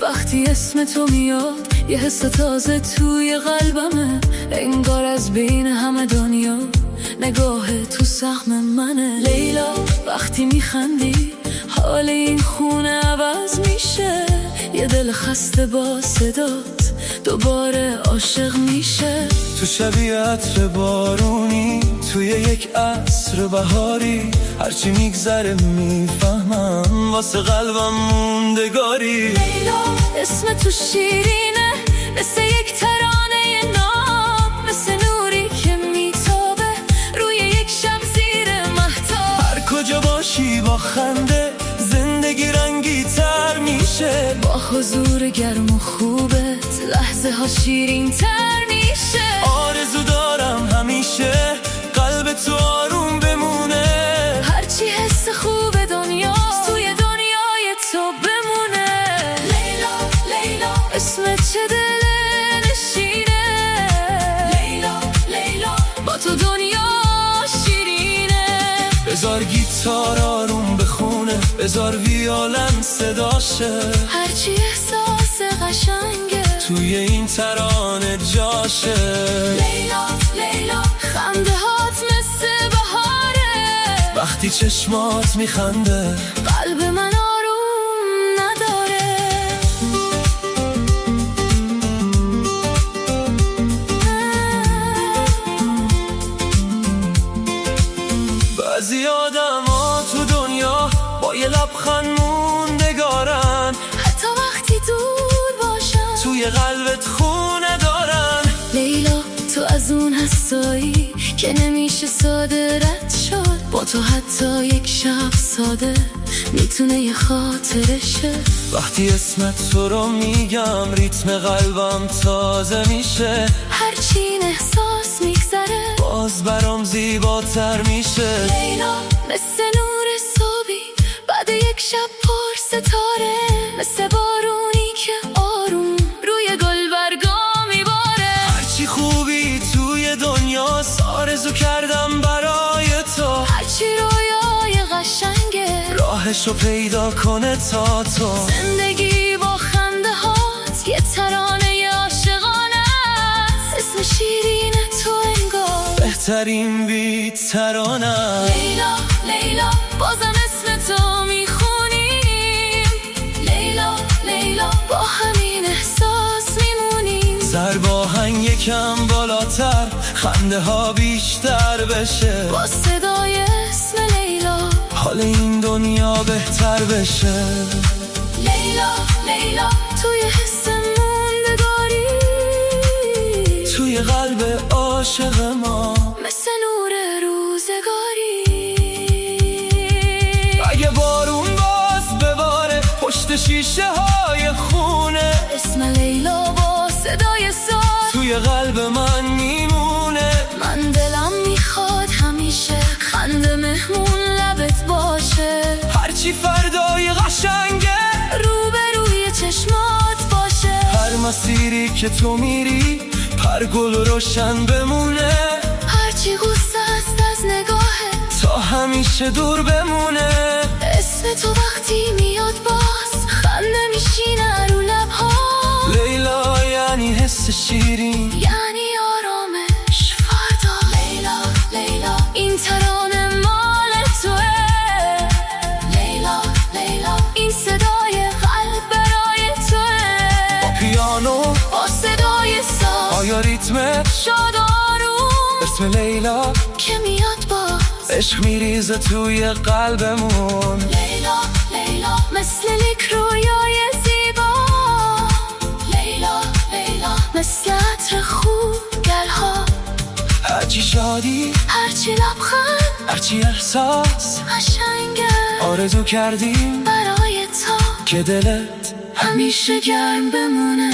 وقتی اسم تو میاد یه حس تازه توی قلبمه، انگار از بین همه دنیا نگاه تو سهم منه. لیلا وقتی میخندی حال این خونه عوض میشه، یه دل خسته با صدات دوباره عاشق میشه. تو شبیه عطر بارونی توی یک عصر بهاری، هرچی میگذره میفهمم واسه قلبم موندگاری. لیلا اسم تو شیرینه مثل یک ترانه ناب، مثل نوری که میتابه روی یک شب زیر مهتاب. هر کجا باشی با خنده زندگی رنگی تر میشه، با حضور گرم و خوبت لحظه ها شیرین تر میشه. آرزو دارم همیشه قلب تو آروم بمونه، هرچی حس خوب دنیاست توی دنیای تو بمونه. لیلا لیلا اسمت چه دل نشینه، لیلا لیلا با تو دنیا شیرینه. بذار گیتار آروم بخونه، بذار ویولن صداشه، هرچی احساس قشنگه توی این ترانه جاشه. لیلا لیلا خنده هات مثل بهاره، وقتی چشمات میخنده قلب من آروم نداره. بعضی آدم ها تو دنیا با یه لبخند موندگارن، حتی وقتی دور باشن توی قلبت خونه دارن. لیلا تو از اون حسایی که نمیشه ساده رد شد، با تو حتی یک شب ساده میتونه یه خاطرشه. وقتی اسمت تو رو میگم ریتم قلبم تازه میشه، هرچی این احساس میگذره باز برام زیباتر میشه. لیلا مثل نور صبحی بعد یک شب پر ستاره، مثل بارونی که آروم روی گل برگا میباره. هرچی خوبی توی دنیاست آرزو کردم برای تو، هرچی رویای قشنگه راهشو پیدا کنه تا تو. زندگی با خنده هات یه ترانه عاشقانه است، اسم شیرین تو انگار بهترین بیت ترانه. لیلا لیلا بازم اسم تو میخونیم، لیلا لیلا با همین احساس میمونیم. ضرب آهنگ یکم بالاتر خنده ها بیشتر بشه، با صدای اسم لیلا حال این دنیا بهتر بشه. لیلا لیلا توی حس موندگاری، توی قلب عاشق ما مثل نور روزگاری. اگه بارون باز بباره پشت شیشه های خونه، اسم لیلا با صدای ساز توی قلب من میمونه. من دلم میخواد همیشه خنده مهمون لبت باشه، هرچی فردای قشنگه روبروی چشمات باشه. هر مسیری که تو میری پرگل روشن بمونه، هرچی غصه است از نگاهت تا همیشه دور بمونه. اسم تو وقتی میاد باز خنده میشینه رو لبها. لیلا یعنی حس شیرین، یعنی آرامش فردا. لیلا لیلا این ترانه مال توه، لیلا لیلا این صدای قلب برای توه. با پیانو با صدای ساز آیا ریتمت شاد آروم، اسم لیلا که میاد باز عشق میریزه توی قلبمون. لیلا لیلا مثل یک رویای زیبا، لیلا لیلا مثل عطر خوب گلها. هرچی شادی هرچی لبخند هرچی احساس قشنگه آرزو کردیم برای تو که دلت همیشه گرم بمونه.